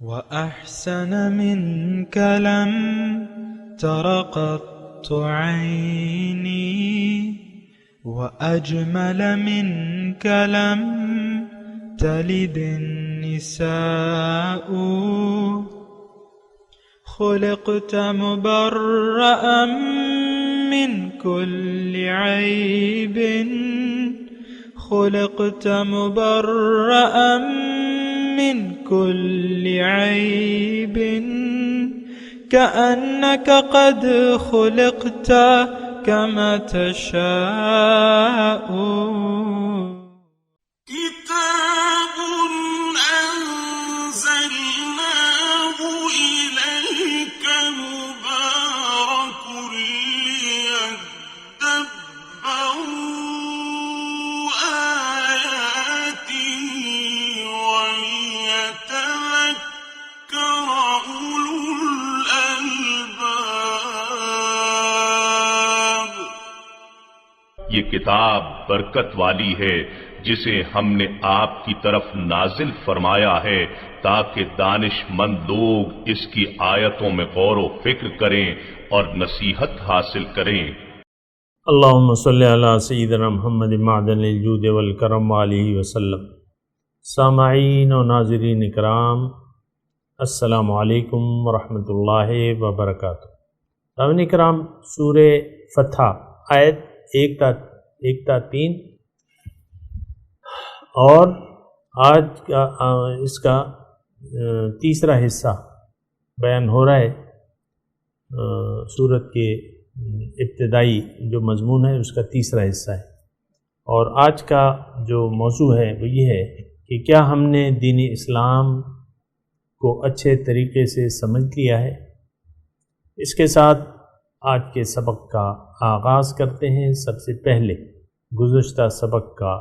وأحسن منك لم تر قط عيني وأجمل منك لم تلد النساء خلقت مبرأ من كل عيب خلقت مبرأ من كل عيب كأنك قد خلقت كما تشاء كتاب أنزلناه إليك مبارك ليدبروا آياته وليتذكر أولو الألباب۔ یہ کتاب برکت والی ہے جسے ہم نے آپ کی طرف نازل فرمایا ہے تاکہ دانش مند لوگ اس کی آیتوں میں غور و فکر کریں اور نصیحت حاصل کریں۔ اللہم صلی علی سیدنا محمد معدن الجود والکرم علیہ وسلم۔ سامعین و ناظرین اکرام، السلام علیکم ورحمۃ اللہ وبرکاتہ۔ سامعین اکرام، سورہ فتح آیت 1 تا 3 اور آج کا اس کا تیسرا حصہ بیان ہو رہا ہے۔ سورت کے ابتدائی جو مضمون ہے اس کا تیسرا حصہ ہے، اور آج کا جو موضوع ہے وہ یہ ہے کہ کیا ہم نے دین اسلام کو اچھے طریقے سے سمجھ لیا ہے۔ اس کے ساتھ آج کے سبق کا آغاز کرتے ہیں۔ سب سے پہلے گزشتہ سبق کا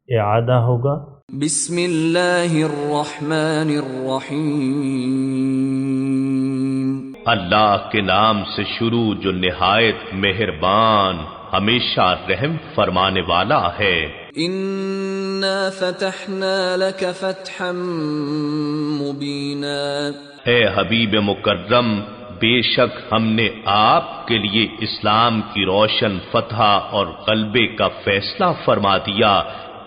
اعادہ ہوگا۔ بسم اللہ الرحمن الرحیم۔ اللہ کے نام سے شروع جو نہایت مہربان ہمیشہ رحم فرمانے والا ہے۔ انا فتحنا لك فتحا مبینا۔ اے حبیب مکرم، بے شک ہم نے آپ کے لیے اسلام کی روشن فتح اور غلبے کا فیصلہ فرما دیا،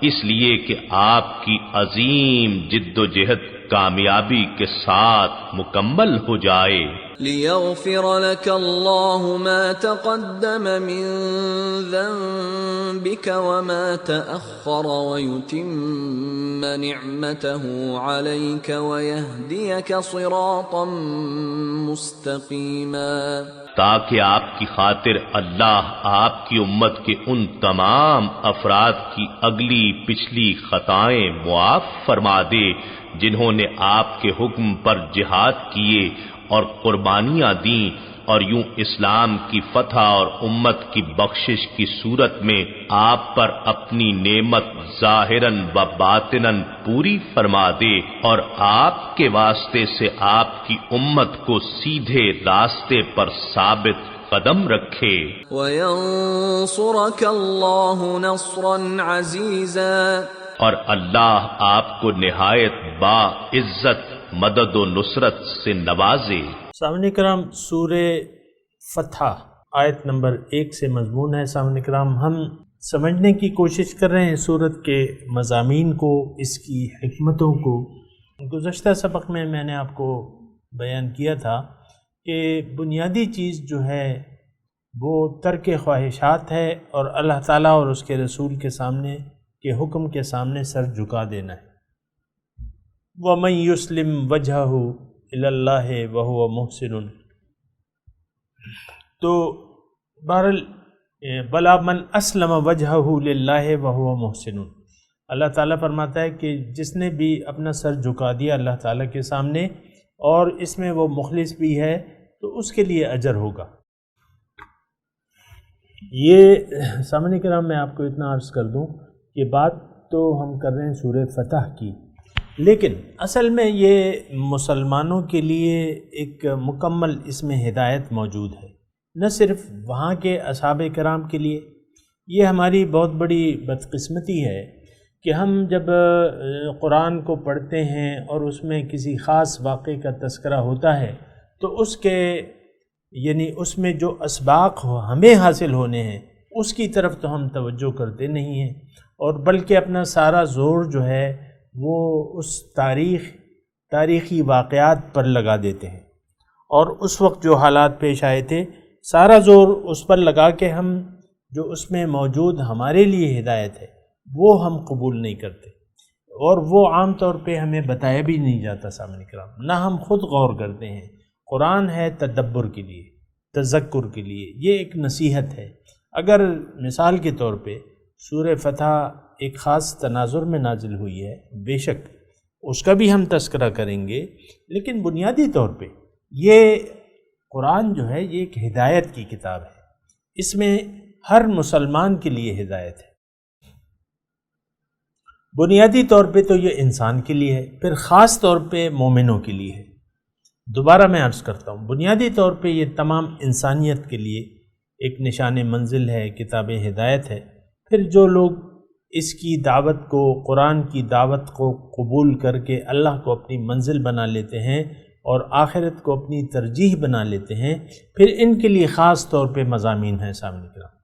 اس لیے کہ آپ کی عظیم جد و جہد کامیابی کے ساتھ مکمل ہو جائے۔ لِيَغْفِرَ لَكَ اللَّهُ مَا تَقَدَّمَ مِن ذَنبِكَ وَمَا تَأَخَّرَ وَيُتِمَّ نِعْمَتَهُ عَلَيْكَ وَيَهْدِيَكَ صِرَاطًا مُسْتَقِيمًا، تاکہ آپ کی خاطر اللہ آپ کی امت کے ان تمام افراد کی اگلی پچھلی خطائیں معاف فرما دے جنہوں نے آپ کے حکم پر جہاد کیے اور قربانیاں دیں، اور یوں اسلام کی فتح اور امت کی بخشش کی صورت میں آپ پر اپنی نعمت ظاہراً و باطناً پوری فرما دے، اور آپ کے واسطے سے آپ کی امت کو سیدھے راستے پر ثابت قدم رکھے۔ وَيَنصُرَكَ اللَّهُ نَصْرًا عَزِيزًا، اور اللہ آپ کو نہایت با عزت مدد و نصرت سے نوازے۔ سامعین کرام، سورہ فتح آیت نمبر 1 سے مضمون ہے۔ سامعین کرام، ہم سمجھنے کی کوشش کر رہے ہیں سورت کے مضامین کو، اس کی حکمتوں کو۔ گزشتہ سبق میں نے آپ کو بیان کیا تھا کہ بنیادی چیز جو ہے وہ ترک خواہشات ہے، اور اللہ تعالیٰ اور اس کے رسول کے سامنے کے حکم کے سامنے سر جھکا دینا ہے۔ وَمَن يُسْلِمْ وَجْهَهُ إِلَى اللَّهِ وَهُوَ مُحْسِنٌ، تو بہرحال بلا من اسلم وجهه للہ وهو محسن، اللہ تعالیٰ فرماتا ہے کہ جس نے بھی اپنا سر جھکا دیا اللہ تعالیٰ کے سامنے اور اس میں وہ مخلص بھی ہے تو اس کے لیے اجر ہوگا۔ یہ سامعین کرام، میں آپ کو اتنا عرض کر دوں کہ بات تو ہم کر رہے ہیں سورہ فتح کی، لیکن اصل میں یہ مسلمانوں کے لیے ایک مکمل اس میں ہدایت موجود ہے، نہ صرف وہاں کے اصحاب کرام کے لیے۔ یہ ہماری بہت بڑی بدقسمتی ہے کہ ہم جب قرآن کو پڑھتے ہیں اور اس میں کسی خاص واقعے کا تذکرہ ہوتا ہے تو اس کے یعنی اس میں جو اسباق ہمیں حاصل ہونے ہیں اس کی طرف تو ہم توجہ کرتے نہیں ہیں، اور بلکہ اپنا سارا زور جو ہے وہ اس تاریخی واقعات پر لگا دیتے ہیں، اور اس وقت جو حالات پیش آئے تھے سارا زور اس پر لگا کے ہم جو اس میں موجود ہمارے لیے ہدایت ہے وہ ہم قبول نہیں کرتے، اور وہ عام طور پہ ہمیں بتایا بھی نہیں جاتا سامنے کرام، نہ ہم خود غور کرتے ہیں۔ قرآن ہے تدبر کے لیے، تذکر کے لیے، یہ ایک نصیحت ہے۔ اگر مثال کے طور پہ سورہ فتح ایک خاص تناظر میں نازل ہوئی ہے، بے شک اس کا بھی ہم تذکرہ کریں گے، لیکن بنیادی طور پہ یہ قرآن جو ہے یہ ایک ہدایت کی کتاب ہے، اس میں ہر مسلمان کے لیے ہدایت ہے۔ بنیادی طور پہ تو یہ انسان کے لیے ہے، پھر خاص طور پہ مومنوں کے لیے ہے۔ دوبارہ میں عرض کرتا ہوں، بنیادی طور پہ یہ تمام انسانیت کے لیے ایک نشان منزل ہے، کتاب ہدایت ہے۔ پھر جو لوگ اس کی دعوت کو، قرآن کی دعوت کو قبول کر کے اللہ کو اپنی منزل بنا لیتے ہیں اور آخرت کو اپنی ترجیح بنا لیتے ہیں، پھر ان کے لیے خاص طور پہ مضامین ہیں سامنے کرام۔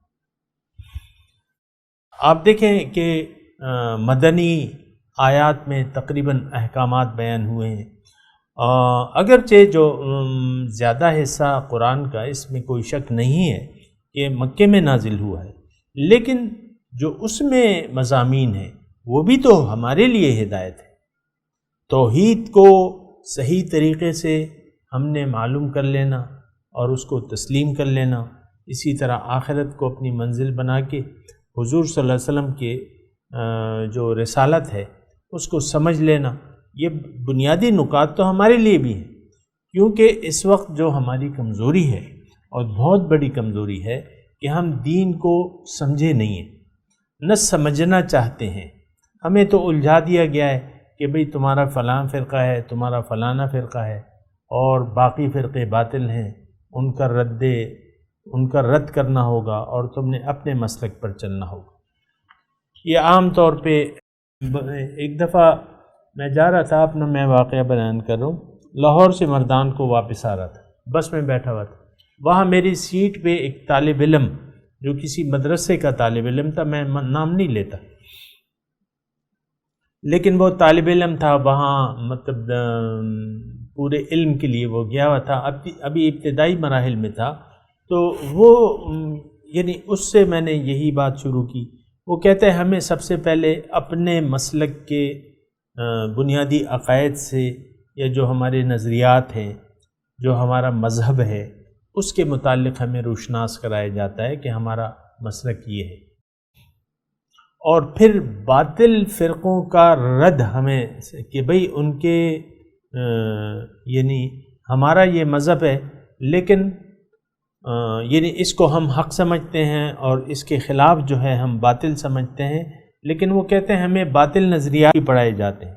آپ دیکھیں کہ مدنی آیات میں تقریباً احکامات بیان ہوئے ہیں، اگرچہ جو زیادہ حصہ قرآن کا اس میں کوئی شک نہیں ہے کہ مکے میں نازل ہوا ہے، لیکن جو اس میں مضامین ہیں وہ بھی تو ہمارے لیے ہدایت ہے۔ توحید کو صحیح طریقے سے ہم نے معلوم کر لینا اور اس کو تسلیم کر لینا، اسی طرح آخرت کو اپنی منزل بنا کے حضور صلی اللہ علیہ وسلم کے جو رسالت ہے اس کو سمجھ لینا، یہ بنیادی نکات تو ہمارے لیے بھی ہیں، کیونکہ اس وقت جو ہماری کمزوری ہے اور بہت بڑی کمزوری ہے کہ ہم دین کو سمجھے نہیں ہیں، نہ سمجھنا چاہتے ہیں۔ ہمیں تو الجھا دیا گیا ہے کہ بھئی تمہارا فلاں فرقہ ہے، تمہارا فلانا فرقہ ہے، اور باقی فرقے باطل ہیں، ان کا رد کرنا ہوگا اور تم نے اپنے مسلک پر چلنا ہوگا۔ یہ عام طور پہ ایک دفعہ میں جا رہا تھا، اپنا میں واقعہ بیان کر رہا ہوں، لاہور سے مردان کو واپس آ رہا تھا، بس میں بیٹھا ہوا تھا، وہاں میری سیٹ پہ ایک طالب علم جو کسی مدرسے کا طالب علم تھا، میں نام نہیں لیتا، لیکن وہ طالب علم تھا، وہاں مطلب پورے علم کے لیے وہ گیا ہوا تھا، ابھی ابتدائی مراحل میں تھا، تو وہ یعنی اس سے میں نے یہی بات شروع کی۔ وہ کہتے ہیں ہمیں سب سے پہلے اپنے مسلک کے بنیادی عقائد سے، یا جو ہمارے نظریات ہیں، جو ہمارا مذہب ہے، اس کے متعلق ہمیں روشناس کرایا جاتا ہے کہ ہمارا مسلک یہ ہے، اور پھر باطل فرقوں کا رد ہمیں کہ بھئی ان کے یعنی ہمارا یہ مذہب ہے لیکن یعنی اس کو ہم حق سمجھتے ہیں اور اس کے خلاف جو ہے ہم باطل سمجھتے ہیں، لیکن وہ کہتے ہیں ہمیں باطل نظریات بھی پڑھائے جاتے ہیں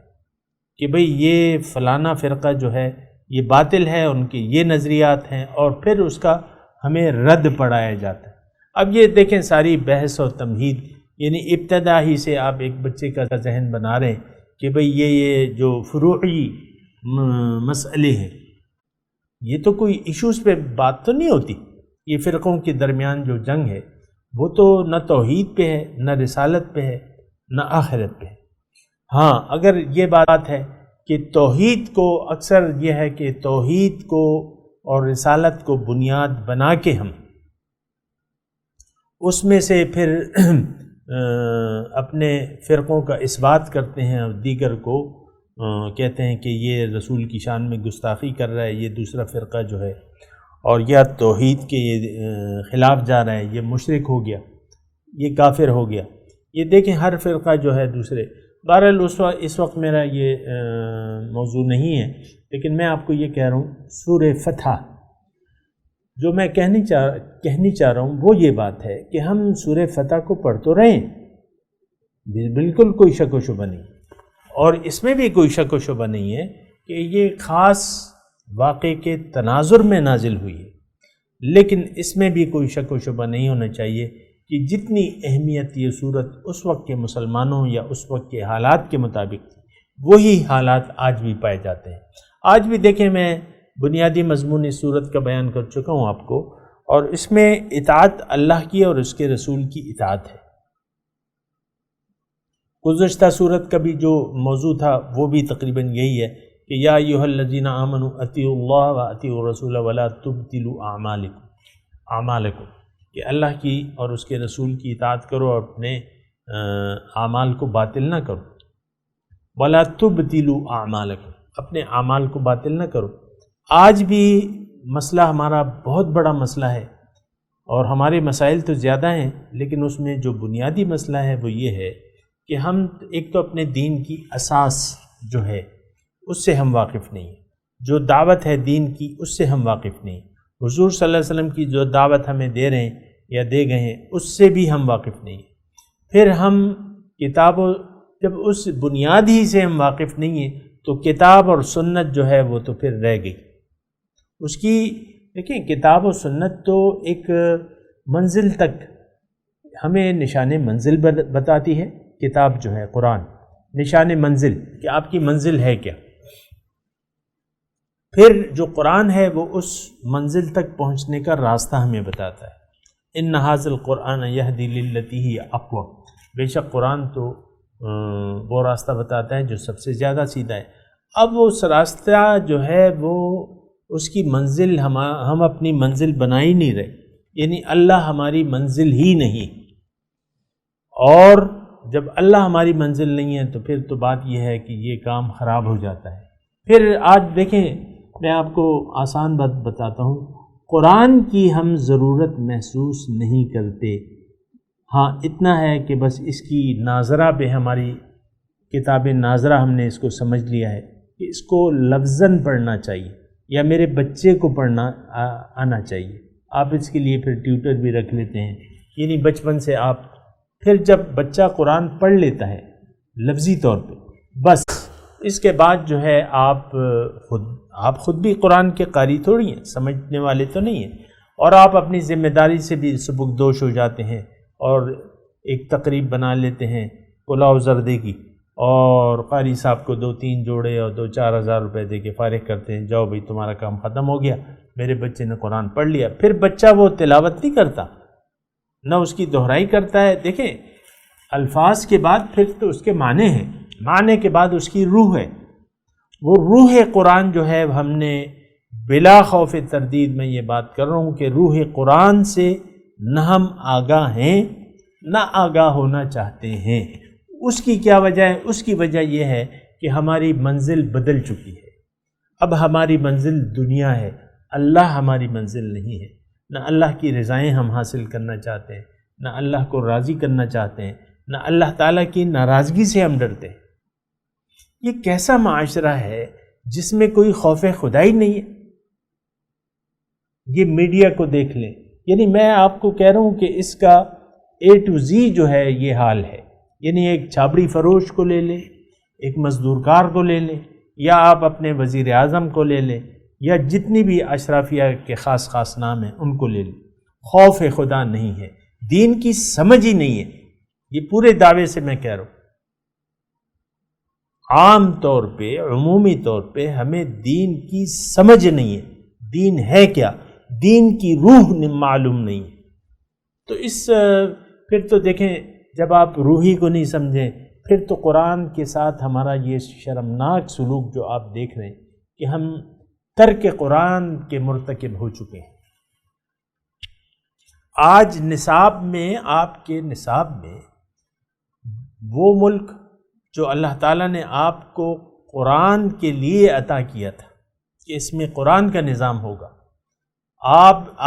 کہ بھئی یہ فلانا فرقہ جو ہے یہ باطل ہے، ان کے یہ نظریات ہیں، اور پھر اس کا ہمیں رد پڑھایا جاتا ہے۔ اب یہ دیکھیں ساری بحث و تمہید، یعنی ابتدا ہی سے آپ ایک بچے کا ذہن بنا رہے ہیں کہ بھئی یہ جو فروعی مسئلے ہیں، یہ تو کوئی ایشوز پہ بات تو نہیں ہوتی، یہ فرقوں کے درمیان جو جنگ ہے وہ تو نہ توحید پہ ہے، نہ رسالت پہ ہے، نہ آخرت پہ ہے۔ ہاں اگر یہ بات ہے کہ توحید کو، اکثر یہ ہے کہ توحید کو اور رسالت کو بنیاد بنا کے ہم اس میں سے پھر اپنے فرقوں کا اثبات کرتے ہیں اور دیگر کو کہتے ہیں کہ یہ رسول کی شان میں گستاخی کر رہا ہے، یہ دوسرا فرقہ جو ہے، اور یا توحید کے یہ خلاف جا رہا ہے، یہ مشرک ہو گیا، یہ کافر ہو گیا۔ یہ دیکھیں ہر فرقہ جو ہے دوسرے، بہرحال اس وقت میرا یہ موضوع نہیں ہے، لیکن میں آپ کو یہ کہہ رہا ہوں سورہ فتح جو میں کہنی چاہ رہا ہوں وہ یہ بات ہے کہ ہم سورہ فتح کو پڑھ تو رہے ہیں، بالکل کوئی شک و شبہ نہیں، اور اس میں بھی کوئی شک و شبہ نہیں ہے کہ یہ خاص واقعے کے تناظر میں نازل ہوئی ہے، لیکن اس میں بھی کوئی شک و شبہ نہیں ہونا چاہیے کہ جتنی اہمیت یہ صورت اس وقت کے مسلمانوں یا اس وقت کے حالات کے مطابق تھی، وہی حالات آج بھی پائے جاتے ہیں۔ آج بھی دیکھیں، میں بنیادی مضمون اس صورت کا بیان کر چکا ہوں آپ کو، اور اس میں اطاعت اللہ کی اور اس کے رسول کی اطاعت ہے۔ گزشتہ صورت کا بھی جو موضوع تھا وہ بھی تقریباً یہی ہے کہ یا ایھا الذین آمنوا اطیعوا اللہ واطیعوا الرسول ولا تبطلوا اعمالکم، کہ اللہ کی اور اس کے رسول کی اطاعت کرو اور اپنے اعمال کو باطل نہ کرو۔ ولا تبطلوا اعمالکم، اپنے اعمال کو باطل نہ کرو۔ آج بھی مسئلہ ہمارا بہت بڑا مسئلہ ہے، اور ہمارے مسائل تو زیادہ ہیں، لیکن اس میں جو بنیادی مسئلہ ہے وہ یہ ہے کہ ہم ایک تو اپنے دین کی اساس جو ہے اس سے ہم واقف نہیں ہیں، جو دعوت ہے دین کی اس سے ہم واقف نہیں ہیں، حضور صلی اللہ علیہ وسلم کی جو دعوت ہمیں دے رہے ہیں یا دے گئے ہیں اس سے بھی ہم واقف نہیں ہیں۔ پھر ہم جب اس بنیاد ہی سے ہم واقف نہیں ہیں تو کتاب اور سنت جو ہے وہ تو پھر رہ گئی۔ اس کی دیکھیں، کتاب و سنت تو ایک منزل تک ہمیں نشان منزل بتاتی ہے، کتاب جو ہے قرآن نشان منزل کہ آپ کی منزل ہے کیا۔ پھر جو قرآن ہے وہ اس منزل تک پہنچنے کا راستہ ہمیں بتاتا ہے۔ ان ھذا القرآن یہدی للتی ہی اقوم، بے شک قرآن تو وہ راستہ بتاتا ہے جو سب سے زیادہ سیدھا ہے۔ اب اس راستہ جو ہے وہ اس کی منزل ہم اپنی منزل بنا ہی نہیں رہے، یعنی اللہ ہماری منزل ہی نہیں، اور جب اللہ ہماری منزل نہیں ہے تو پھر تو بات یہ ہے کہ یہ کام خراب ہو جاتا ہے۔ پھر آج دیکھیں، میں آپ کو آسان بات بتاتا ہوں، قرآن کی ہم ضرورت محسوس نہیں کرتے، ہاں اتنا ہے کہ بس اس کی ناظرہ پہ ہماری کتاب ناظرہ ہم نے اس کو سمجھ لیا ہے کہ اس کو لفظاً پڑھنا چاہیے یا میرے بچے کو پڑھنا آنا چاہیے۔ آپ اس کے لیے پھر ٹیوٹر بھی رکھ لیتے ہیں، یعنی بچپن سے آپ پھر جب بچہ قرآن پڑھ لیتا ہے لفظی طور پہ، بس اس کے بعد جو ہے آپ خود بھی قرآن کے قاری تھوڑی ہیں، سمجھنے والے تو نہیں ہیں، اور آپ اپنی ذمہ داری سے بھی سبکدوش ہو جاتے ہیں اور ایک تقریب بنا لیتے ہیں پلاؤ زردے کی، اور قاری صاحب کو 2-3 جوڑے اور 2-4 ہزار روپے دے کے فارغ کرتے ہیں، جاؤ بھائی تمہارا کام ختم ہو گیا، میرے بچے نے قرآن پڑھ لیا۔ پھر بچہ وہ تلاوت نہیں کرتا، نہ اس کی دہرائی کرتا ہے۔ دیکھیں، الفاظ کے بعد پھر تو اس کے معنی ہیں، معنی کے بعد اس کی روح ہے، وہ روح قرآن جو ہے ہم نے بلا خوف تردید میں یہ بات کر رہا ہوں کہ روح قرآن سے نہ ہم آگاہ ہیں نہ آگاہ ہونا چاہتے ہیں۔ اس کی کیا وجہ ہے؟ اس کی وجہ یہ ہے کہ ہماری منزل بدل چکی ہے، اب ہماری منزل دنیا ہے، اللہ ہماری منزل نہیں ہے۔ نہ اللہ کی رضائیں ہم حاصل کرنا چاہتے ہیں، نہ اللہ کو راضی کرنا چاہتے ہیں، نہ اللہ تعالیٰ کی ناراضگی سے ہم ڈرتے ہیں۔ یہ کیسا معاشرہ ہے جس میں کوئی خوف خدا ہی نہیں ہے؟ یہ میڈیا کو دیکھ لیں، یعنی میں آپ کو کہہ رہا ہوں کہ اس کا A to Z جو ہے یہ حال ہے، یعنی ایک چھابڑی فروش کو لے لیں، ایک مزدور کار کو لے لیں، یا آپ اپنے وزیر اعظم کو لے لیں، یا جتنی بھی اشرافیہ کے خاص خاص نام ہیں ان کو لے لیں، خوف خدا نہیں ہے، دین کی سمجھ ہی نہیں ہے۔ یہ پورے دعوے سے میں کہہ رہا ہوں، عام طور پہ عمومی طور پہ ہمیں دین کی سمجھ نہیں ہے، دین ہے کیا، دین کی روح معلوم نہیں ہے۔ تو پھر تو دیکھیں، جب آپ روحی کو نہیں سمجھیں، پھر تو قرآن کے ساتھ ہمارا یہ شرمناک سلوک جو آپ دیکھ رہے ہیں کہ ہم ترک قرآن کے مرتکب ہو چکے ہیں۔ آج نصاب میں، آپ کے نصاب میں، وہ ملک جو اللہ تعالیٰ نے آپ کو قرآن کے لیے عطا کیا تھا کہ اس میں قرآن کا نظام ہوگا،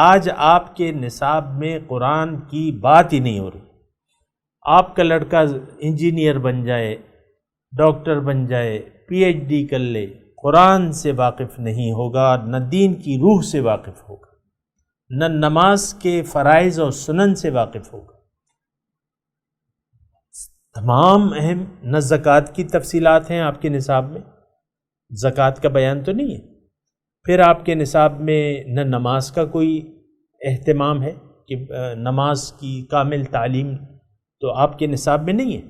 آج آپ کے نصاب میں قرآن کی بات ہی نہیں ہو رہی۔ آپ کا لڑکا انجینئر بن جائے، ڈاکٹر بن جائے، PhD کر لے، قرآن سے واقف نہیں ہوگا، نہ دین کی روح سے واقف ہوگا، نہ نماز کے فرائض اور سنن سے واقف ہوگا، تمام اہم، نہ زکوٰۃ کی تفصیلات ہیں آپ کے نصاب میں، زکوٰۃ کا بیان تو نہیں ہے، پھر آپ کے نصاب میں نہ نماز کا کوئی اہتمام ہے کہ نماز کی کامل تعلیم تو آپ کے نصاب میں نہیں ہے.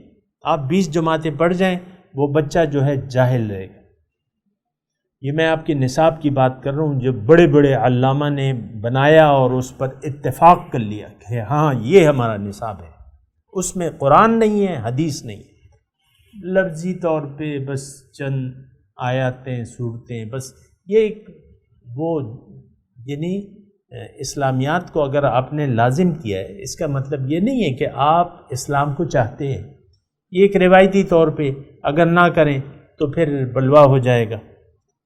آپ 20 جماعتیں پڑھ جائیں وہ بچہ جو ہے جاہل رہے گا. یہ میں آپ کے نصاب کی بات کر رہا ہوں جو بڑے بڑے علامہ نے بنایا اور اس پر اتفاق کر لیا کہ ہاں یہ ہمارا نصاب ہے. اس میں قرآن نہیں ہے، حدیث نہیں ہے، لفظی طور پہ بس چند آیاتیں صورتیں، بس یہ ایک وہ یعنی اسلامیات کو اگر آپ نے لازم کیا ہے اس کا مطلب یہ نہیں ہے کہ آپ اسلام کو چاہتے ہیں. یہ ایک روایتی طور پہ اگر نہ کریں تو پھر بلوا ہو جائے گا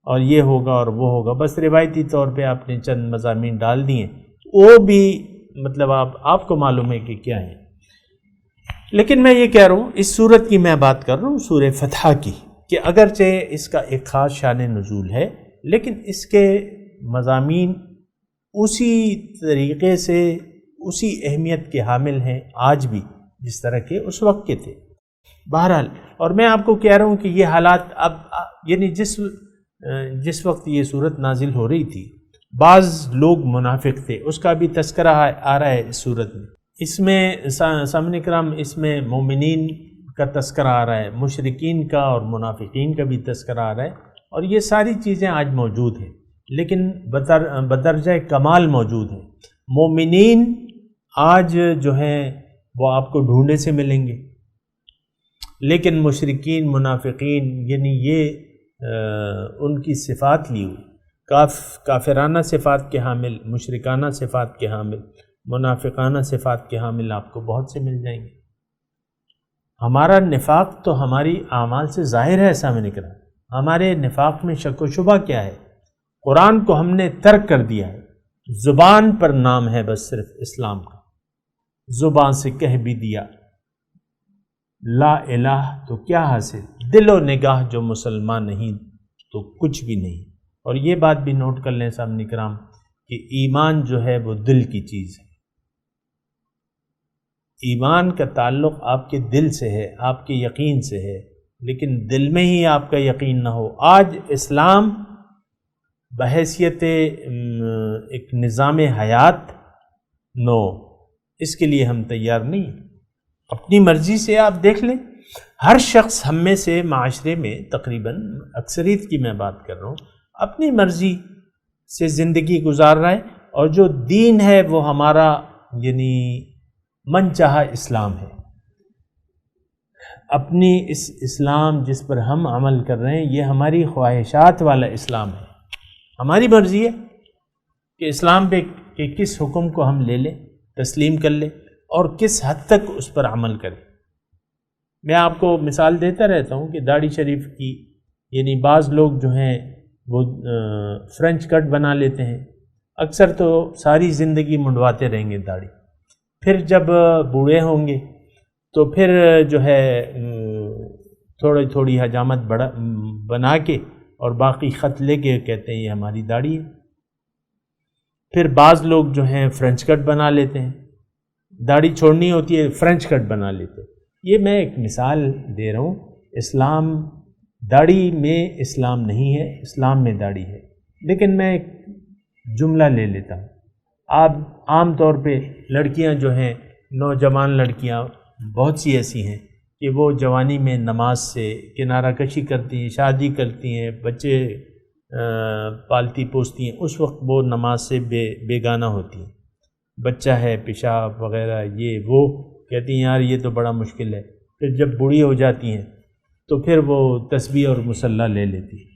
اور یہ ہوگا اور وہ ہوگا. بس روایتی طور پہ آپ نے چند مضامین ڈال دیے، وہ بھی مطلب آپ کو معلوم ہے کہ کیا ہے. لیکن میں یہ کہہ رہا ہوں اس صورت کی میں بات کر رہا ہوں سورہ فتح کی، کہ اگرچہ اس کا ایک خاص شان نزول ہے لیکن اس کے مضامین اسی طریقے سے اسی اہمیت کے حامل ہیں آج بھی جس طرح کے اس وقت کے تھے. بہرحال اور میں آپ کو کہہ رہا ہوں کہ یہ حالات اب یعنی جس وقت یہ صورت نازل ہو رہی تھی بعض لوگ منافق تھے، اس کا بھی تذکرہ آ رہا ہے اس صورت میں. اس میں سامعین کرام اس میں مومنین کا تذکرہ آ رہا ہے، مشرکین کا اور منافقین کا بھی تذکرہ آ رہا ہے، اور یہ ساری چیزیں آج موجود ہیں لیکن بدرجہ کمال موجود ہیں. مومنین آج جو ہیں وہ آپ کو ڈھونڈے سے ملیں گے، لیکن مشرکین منافقین یعنی یہ ان کی صفات لی ہوئی کافرانہ صفات کے حامل، مشرکانہ صفات کے حامل، منافقانہ صفات کے حامل آپ کو بہت سے مل جائیں گے. ہمارا نفاق تو ہماری اعمال سے ظاہر ہے سامنے کرام. ہمارے نفاق میں شک و شبہ کیا ہے؟ قرآن کو ہم نے ترک کر دیا ہے. زبان پر نام ہے بس صرف اسلام کا، زبان سے کہہ بھی دیا لا الہ تو کیا حاصل، دل و نگاہ جو مسلمان نہیں تو کچھ بھی نہیں. اور یہ بات بھی نوٹ کر لیں سامنے کرام کہ ایمان جو ہے وہ دل کی چیز ہے. ایمان کا تعلق آپ کے دل سے ہے، آپ کے یقین سے ہے، لیکن دل میں ہی آپ کا یقین نہ ہو. آج اسلام بحیثیت ایک نظام حیات نو، اس کے لیے ہم تیار نہیں. اپنی مرضی سے آپ دیکھ لیں، ہر شخص ہم میں سے معاشرے میں تقریباً اکثریت کی میں بات کر رہا ہوں اپنی مرضی سے زندگی گزار رہا ہے، اور جو دین ہے وہ ہمارا یعنی من چاہا اسلام ہے. اپنی اس اسلام جس پر ہم عمل کر رہے ہیں یہ ہماری خواہشات والا اسلام ہے. ہماری مرضی ہے کہ اسلام پہ کہ کس حکم کو ہم لے لیں، تسلیم کر لیں اور کس حد تک اس پر عمل کریں. میں آپ کو مثال دیتا رہتا ہوں کہ داڑھی شریف کی یعنی بعض لوگ جو ہیں وہ فرینچ کٹ بنا لیتے ہیں، اکثر تو ساری زندگی منڈواتے رہیں گے داڑھی، پھر جب بوڑھے ہوں گے تو پھر جو ہے تھوڑی تھوڑی حجامت بنا کے اور باقی خط لے کے کہتے ہیں یہ ہماری داڑھی ہے. پھر بعض لوگ جو ہیں فرینچ کٹ بنا لیتے ہیں، داڑھی چھوڑنی ہوتی ہے فرینچ کٹ بنا لیتے ہیں. یہ میں ایک مثال دے رہا ہوں. اسلام داڑھی میں اسلام نہیں ہے، اسلام میں داڑھی ہے. لیکن میں ایک جملہ لے لیتا ہوں. آپ عام طور پہ لڑکیاں جو ہیں نوجوان لڑکیاں بہت سی ایسی ہیں کہ وہ جوانی میں نماز سے کنارہ کشی کرتی ہیں، شادی کرتی ہیں، بچے پالتی پوستی ہیں، اس وقت وہ نماز سے بیگانہ ہوتی ہیں. بچہ ہے، پیشاب وغیرہ یہ وہ کہتی ہیں یار یہ تو بڑا مشکل ہے. پھر جب بوڑھی ہو جاتی ہیں تو پھر وہ تسبیح اور مصلی لے لیتی ہیں.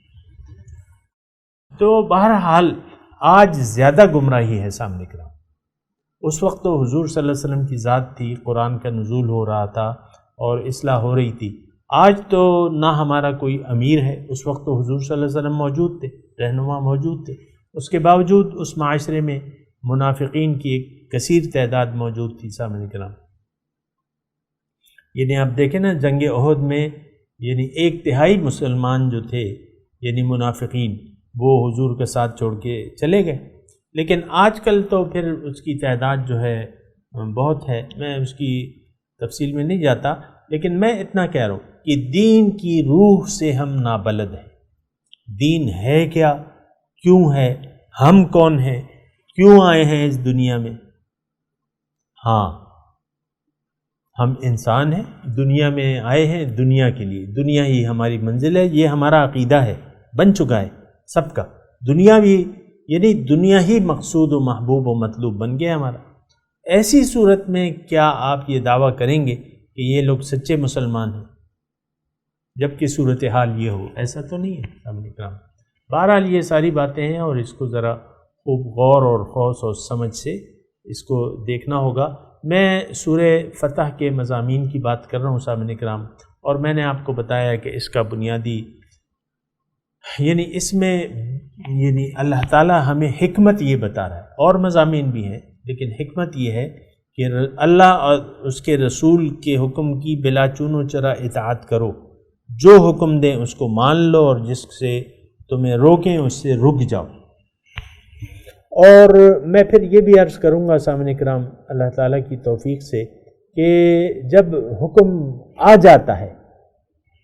تو بہرحال آج زیادہ گمراہی ہے سامنے کرام. اس وقت تو حضور صلی اللہ علیہ وسلم کی ذات تھی، قرآن کا نزول ہو رہا تھا اور اصلاح ہو رہی تھی. آج تو نہ ہمارا کوئی امیر ہے، اس وقت تو حضور صلی اللہ علیہ وسلم موجود تھے، رہنما موجود تھے. اس کے باوجود اس معاشرے میں منافقین کی ایک کثیر تعداد موجود تھی سامنے کرام. یعنی آپ دیکھیں نا جنگ احد میں یعنی 1/3 مسلمان جو تھے یعنی منافقین وہ حضور کا ساتھ چھوڑ کے چلے گئے. لیکن آج کل تو پھر اس کی تعداد جو ہے بہت ہے. میں اس کی تفصیل میں نہیں جاتا، لیکن میں اتنا کہہ رہا ہوں کہ دین کی روح سے ہم نابلد ہیں. دین ہے کیا، کیوں ہے، ہم کون ہیں، کیوں آئے ہیں اس دنیا میں. ہاں ہم انسان ہیں، دنیا میں آئے ہیں دنیا کے لیے، دنیا ہی ہماری منزل ہے، یہ ہمارا عقیدہ ہے، بن چکا ہے سب کا، دنیا بھی یعنی دنیا ہی مقصود و محبوب و مطلوب بن گیا ہمارا۔ ایسی صورت میں کیا آپ یہ دعویٰ کریں گے کہ یہ لوگ سچے مسلمان ہیں جبکہ صورتحال یہ ہو؟ ایسا تو نہیں ہے سامنے کرام۔ بہرحال یہ ساری باتیں ہیں اور اس کو ذرا خوب غور اور خوص اور سمجھ سے اس کو دیکھنا ہوگا۔ میں سورہ فتح کے مضامین کی بات کر رہا ہوں سامنے کرام، اور میں نے آپ کو بتایا کہ اس کا بنیادی یعنی اس میں یعنی اللہ تعالی ہمیں حکمت یہ بتا رہا ہے، اور مضامین بھی ہیں لیکن حکمت یہ ہے کہ اللہ اور اس کے رسول کے حکم کی بلا چون و چرا اطاعت کرو، جو حکم دیں اس کو مان لو اور جس سے تمہیں روکیں اس سے رک جاؤ۔ اور میں پھر یہ بھی عرض کروں گا سامنے کرام اللہ تعالیٰ کی توفیق سے کہ جب حکم آ جاتا ہے،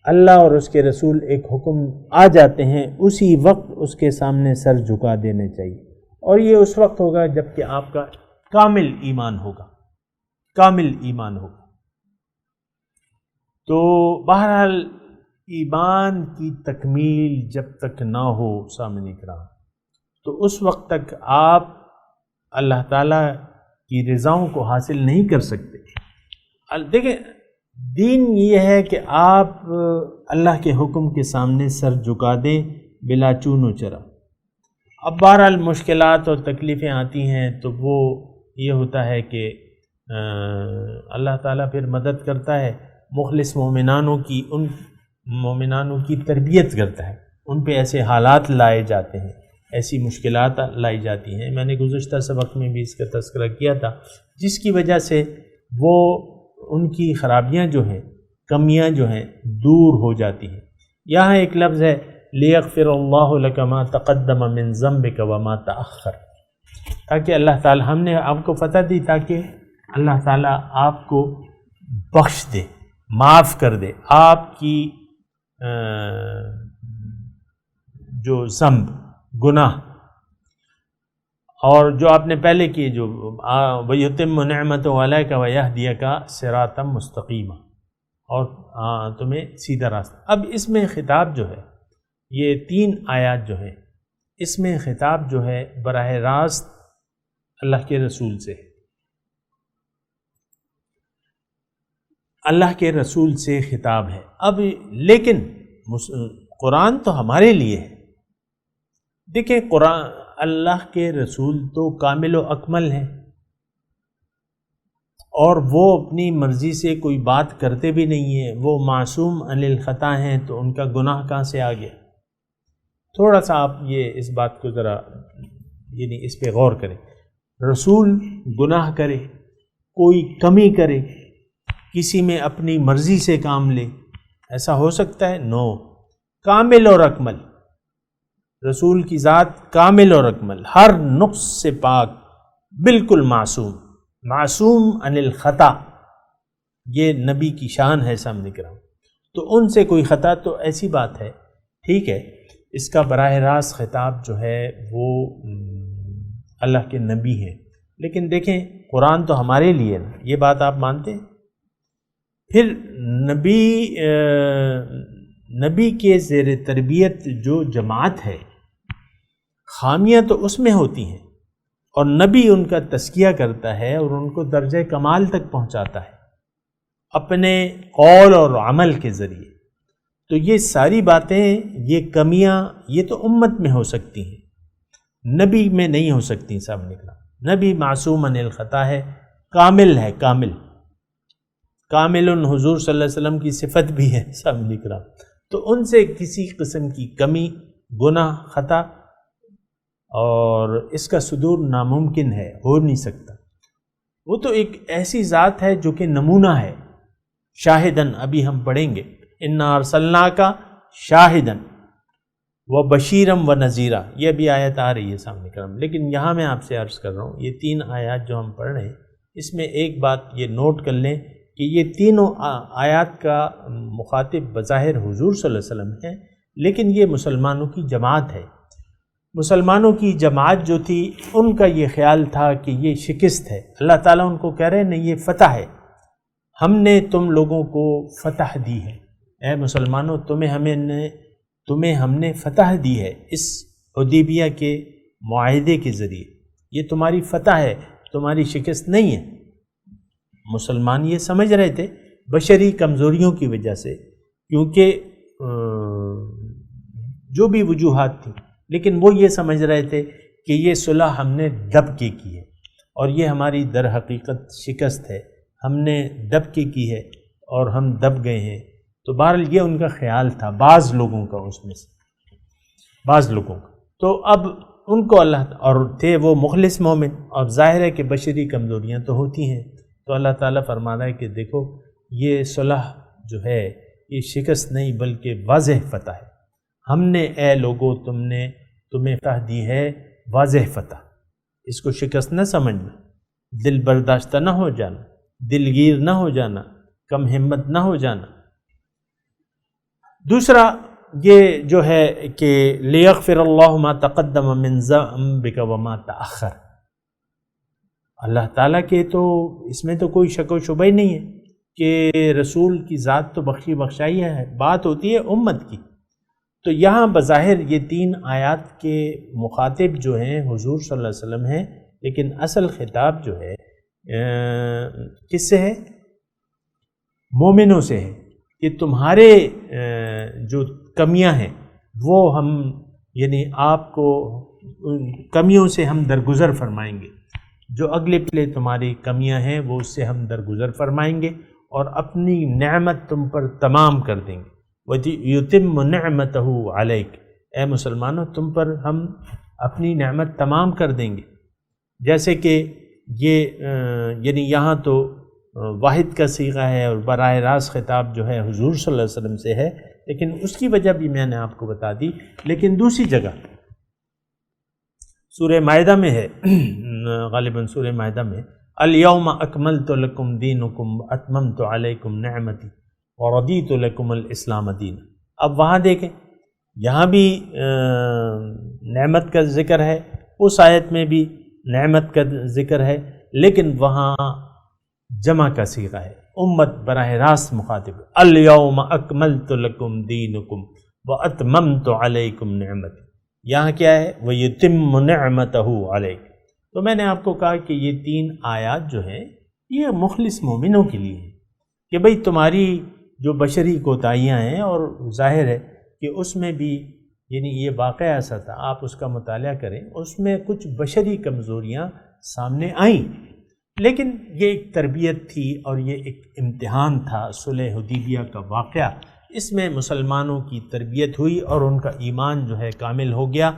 اللہ اور اس کے رسول ایک حکم آ جاتے ہیں، اسی وقت اس کے سامنے سر جھکا دینے چاہیے، اور یہ اس وقت ہوگا جب کہ آپ کا کامل ایمان ہوگا، کامل ایمان ہوگا۔ تو بہرحال ایمان کی تکمیل جب تک نہ ہو سامنے کرام، تو اس وقت تک آپ اللہ تعالیٰ کی رضاؤں کو حاصل نہیں کر سکتے۔ دیکھیں دین یہ ہے کہ آپ اللہ کے حکم کے سامنے سر جھکا دیں بلا چون و چرا۔ اب بہرحال مشکلات اور تکلیفیں آتی ہیں تو وہ یہ ہوتا ہے کہ اللہ تعالیٰ پھر مدد کرتا ہے، مخلص مومنانوں کی، ان مومنانوں کی تربیت کرتا ہے، ان پہ ایسے حالات لائے جاتے ہیں، ایسی مشکلات لائی جاتی ہیں۔ میں نے گزشتہ سبق میں بھی اس کا تذکرہ کیا تھا، جس کی وجہ سے وہ ان کی خرابیاں جو ہیں، کمیاں جو ہیں دور ہو جاتی ہیں۔ یہاں ایک لفظ ہے لِيَغْفِرَ اللَّهُ لَكَ مَا تَقَدَّمَ مِن ذَنبِكَ وَمَا تَأَخَّرَ، تاکہ اللہ تعالی ہم نے آپ کو فتح دی تاکہ اللہ تعالیٰ آپ کو بخش دے، معاف کر دے آپ کی جو ذنب، گناہ، اور جو آپ نے پہلے کیے، جو وَيُتِمُّ نِعْمَتَهُ عَلَيْكَ وَيَهْدِيَكَ صِرَاطًا مُسْتَقِيمًا، اور تمہیں سیدھا راستہ۔ اب اس میں خطاب جو ہے، یہ 3 آیات جو ہیں، اس میں خطاب جو ہے براہ راست اللہ کے رسول سے، اللہ کے رسول سے خطاب ہے۔ اب لیکن قرآن تو ہمارے لیے ہے۔ دیکھیں قرآن، اللہ کے رسول تو کامل و اکمل ہیں، اور وہ اپنی مرضی سے کوئی بات کرتے بھی نہیں ہیں، وہ معصوم عن الخطا ہیں، تو ان کا گناہ کہاں سے آ گیا؟ تھوڑا سا آپ یہ اس بات کو ذرا یعنی اس پہ غور کریں۔ رسول گناہ کرے، کوئی کمی کرے، کسی میں اپنی مرضی سے کام لے، ایسا ہو سکتا ہے؟ نو، کامل اور اکمل رسول کی ذات، کامل اور اکمل، ہر نقص سے پاک، بالکل معصوم، معصوم عن الخطا، یہ نبی کی شان ہے سامنے کرام۔ تو ان سے کوئی خطا تو ایسی بات ہے، ٹھیک ہے، اس کا براہ راست خطاب جو ہے وہ اللہ کے نبی ہے، لیکن دیکھیں قرآن تو ہمارے لیے نا، یہ بات آپ مانتے ہیں؟ پھر نبی کے زیر تربیت جو جماعت ہے، خامیاں تو اس میں ہوتی ہیں، اور نبی ان کا تزکیہ کرتا ہے اور ان کو درجہ کمال تک پہنچاتا ہے اپنے قول اور عمل کے ذریعے۔ تو یہ ساری باتیں، یہ کمیاں، یہ تو امت میں ہو سکتی ہیں، نبی میں نہیں ہو سکتی سامنے کا۔ نبی معصوم عن الخطا ہے، کامل ہے، کامل حضور صلی اللہ علیہ وسلم کی صفت بھی ہے سامنے کرام، تو ان سے کسی قسم کی کمی، گناہ، خطا اور اس کا صدور ناممکن ہے، ہو نہیں سکتا۔ وہ تو ایک ایسی ذات ہے جو کہ نمونہ ہے، شاہدن، ابھی ہم پڑھیں گے، انا ارسلناک شاہدن و بشیرم و نذیرا، یہ بھی آیت آ رہی ہے سامنے کرام۔ لیکن یہاں میں آپ سے عرض کر رہا ہوں، یہ 3 آیات جو ہم پڑھ رہے ہیں، اس میں ایک بات یہ نوٹ کر لیں کہ یہ تینوں آیات کا مخاطب بظاہر حضور صلی اللہ علیہ وسلم ہے، لیکن یہ مسلمانوں کی جماعت ہے۔ مسلمانوں کی جماعت جو تھی ان کا یہ خیال تھا کہ یہ شکست ہے. اللہ تعالیٰ ان کو کہہ رہے ہیں نہیں، یہ فتح ہے، ہم نے تم لوگوں کو فتح دی ہے. اے مسلمانوں، تمہیں ہم نے فتح دی ہے اس حدیبیہ کے معاہدے کے ذریعے. یہ تمہاری فتح ہے، تمہاری شکست نہیں ہے. مسلمان یہ سمجھ رہے تھے بشری کمزوریوں کی وجہ سے، کیونکہ جو بھی وجوہات تھیں، لیکن وہ یہ سمجھ رہے تھے کہ یہ صلح ہم نے دب کے کی ہے اور یہ ہماری در حقیقت شکست ہے، ہم نے دب کے کی ہے اور ہم دب گئے ہیں. تو بہرحال یہ ان کا خیال تھا، بعض لوگوں کا، اس میں سے بعض لوگوں کا. تو اب ان کو اللہ، اور تھے وہ مخلص مومن، اور ظاہر ہے کہ بشری کمزوریاں تو ہوتی ہیں. تو اللہ تعالیٰ فرما رہا ہے کہ دیکھو یہ صلح جو ہے یہ شکست نہیں بلکہ واضح فتح ہے. ہم نے اے لوگو تمہیں فتح دی ہے، واضح فتح. اس کو شکست نہ سمجھنا، دل برداشتہ نہ ہو جانا، دلگیر نہ ہو جانا، کم ہمت نہ ہو جانا. دوسرا یہ جو ہے کہ لیغفر اللہ ما تقدم من ذنبک وما تأخر. اللہ تعالیٰ کے تو اس میں تو کوئی شک و شبہ ہی نہیں ہے کہ رسول کی ذات تو بخشی بخشائی ہے. بات ہوتی ہے امت کی. تو یہاں بظاہر یہ 3 آیات کے مخاطب جو ہیں حضور صلی اللہ علیہ وسلم ہیں، لیکن اصل خطاب جو ہے کس سے ہے؟ مومنوں سے ہے کہ تمہارے جو کمیاں ہیں وہ ہم، یعنی آپ کو کمیوں سے ہم درگزر فرمائیں گے. جو اگلے پچھلے تمہاری کمیاں ہیں وہ اس سے ہم درگزر فرمائیں گے اور اپنی نعمت تم پر تمام کر دیں گے. وَيُتِمُّ نِعْمَتَهُ عَلَيْكَ. اے مسلمانوں تم پر ہم اپنی نعمت تمام کر دیں گے. جیسے کہ یہ یعنی یہاں تو واحد کا صیغہ ہے اور براہ راست خطاب جو ہے حضور صلی اللہ علیہ وسلم سے ہے، لیکن اس کی وجہ بھی میں نے آپ کو بتا دی. لیکن دوسری جگہ سورہ مائدہ میں ہے، غالباً سورہ مائدہ میں، الْيَوْمَ أَكْمَلْتُ لَكُمْ دِينُكُمْ وَأَتْمَمْتُ عَلَيْكُمْ نِعْمَتِي وَرَضِيتُ لَكُمُ الْإِسْلَامَ دِينًا. اب وہاں دیکھیں، یہاں بھی نعمت کا ذکر ہے، اس آیت میں بھی نعمت کا ذکر ہے، لیکن وہاں جمع کا صیغہ ہے، امت براہ راست مخاطب. الْيَوْمَ أَكْمَلْتُ لَكُمْ دِينُكُمْ وَأَتْمَمْتُ عَلَيْكُمْ نِعْمَتِي. یہاں کیا ہے؟ وَيُتِمُّ نِعْمَتَهُ عَلَيْكَ. تو میں نے آپ کو کہا کہ یہ 3 آیات جو ہیں یہ مخلص مومنوں کے لیے ہیں کہ بھئی تمہاری جو بشری کوتاہیاں ہیں، اور ظاہر ہے کہ اس میں بھی یعنی یہ واقعہ ایسا تھا، آپ اس کا مطالعہ کریں، اس میں کچھ بشری کمزوریاں سامنے آئیں، لیکن یہ ایک تربیت تھی اور یہ ایک امتحان تھا. صلح حدیبیہ کا واقعہ، اس میں مسلمانوں کی تربیت ہوئی اور ان کا ایمان جو ہے کامل ہو گیا.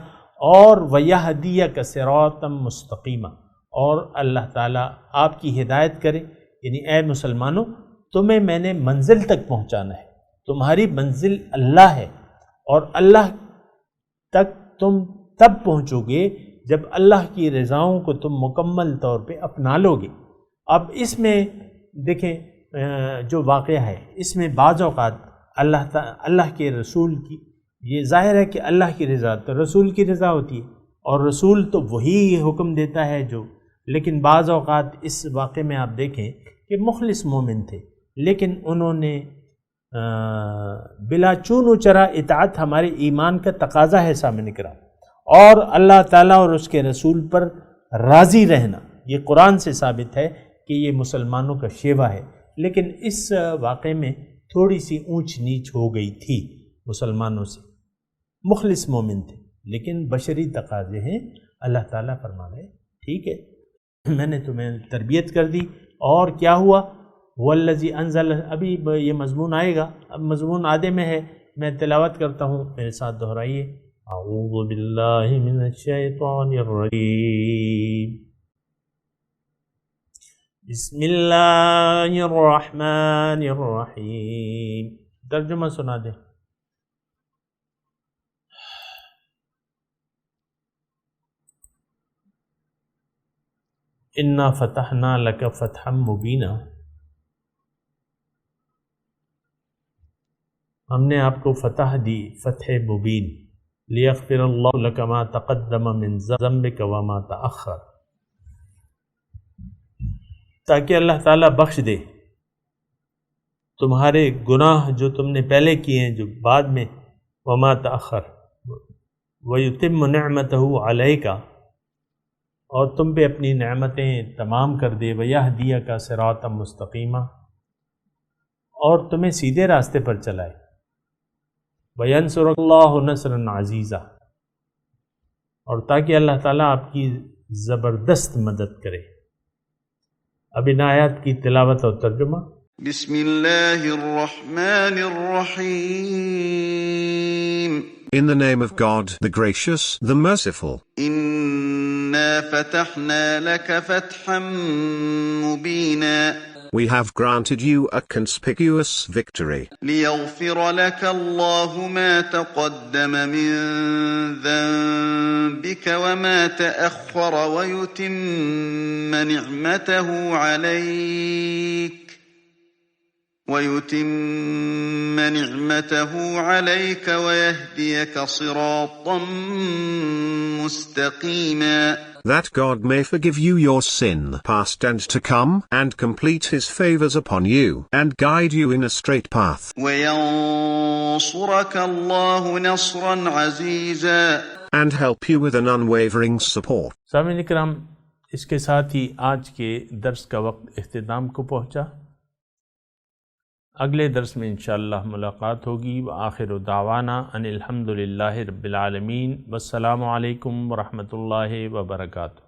اور وَيَهْدِيَكَ صِرَاطًا مُسْتَقِيمًا، اور اللہ تعالیٰ آپ کی ہدایت کرے. یعنی اے مسلمانوں تمہیں میں نے منزل تک پہنچانا ہے، تمہاری منزل اللہ ہے، اور اللہ تک تم تب پہنچو گے جب اللہ کی رضاؤں کو تم مکمل طور پہ اپنا لو گے. اب اس میں دیکھیں جو واقعہ ہے، اس میں بعض اوقات اللہ کے رسول کی، یہ ظاہر ہے کہ اللہ کی رضا تو رسول کی رضا ہوتی ہے، اور رسول تو وہی حکم دیتا ہے جو، لیکن بعض اوقات اس واقعے میں آپ دیکھیں کہ مخلص مومن تھے، لیکن انہوں نے بلا چون و چرا اطاعت ہمارے ایمان کا تقاضا ہے سامنے کرام، اور اللہ تعالیٰ اور اس کے رسول پر راضی رہنا یہ قرآن سے ثابت ہے کہ یہ مسلمانوں کا شیوا ہے. لیکن اس واقعے میں تھوڑی سی اونچ نیچ ہو گئی تھی مسلمانوں سے. مخلص مومن تھے لیکن بشری تقاضے ہیں. اللہ تعالیٰ فرما رہے ٹھیک ہے میں نے تمہیں تربیت کر دی، اور کیا ہوا؟ والذی انزل، ابھی یہ مضمون آئے گا، اب مضمون آدھے میں ہے، میں تلاوت کرتا ہوں، میرے ساتھ دہرائیے. اعوذ باللہ من الشیطان الرجیم، بسم اللہ الرحمن الرحیم. ترجمہ سنا دیں. انا فتحنا لک فتحا مبینا، ہم نے آپ کو فتح دی، فتح مبین. لیغفر اللہ لک ما تقدم من ذنبک وما تأخر، تاکہ اللہ تعالیٰ بخش دے تمہارے گناہ جو تم نے پہلے کیے ہیں جو بعد میں، وما تأخر، ویتم نعمتہ علیک، اور تم پہ اپنی نعمتیں تمام کر دے، ویہدیک صراطا مستقیما، اور تمہیں سیدھے راستے پر چلائے، وینصرک اللہ نصرا عزیزا، اور تاکہ اللہ تعالیٰ آپ کی زبردست مدد کرے۔ اب ان آیات کی تلاوت اور ترجمہ۔ بسم اللہ الرحمن الرحیم In the name of God, the gracious, the merciful. إنا فتحنا لك فتحا مبينا We have granted you a conspicuous victory, ليغفر لك الله ما تقدم من ذنبك وما تأخر ويتم نعمته عليك ويهديك صراطا مستقيما that God may forgive you your sin, past and to come, and complete His favors upon you, and guide you in a straight path, وينصرك الله نصرا عزيزا and help you with an unwavering support. سامعین کرام، اس کے ساتھ ہی آج کے درس کا وقت اختتام کو پہنچا۔ اگلے درس میں انشاءاللہ ملاقات ہوگی۔ وآخر دعوانا ان الحمدللہ رب العالمین، والسلام علیکم ورحمۃ اللہ وبرکاتہ۔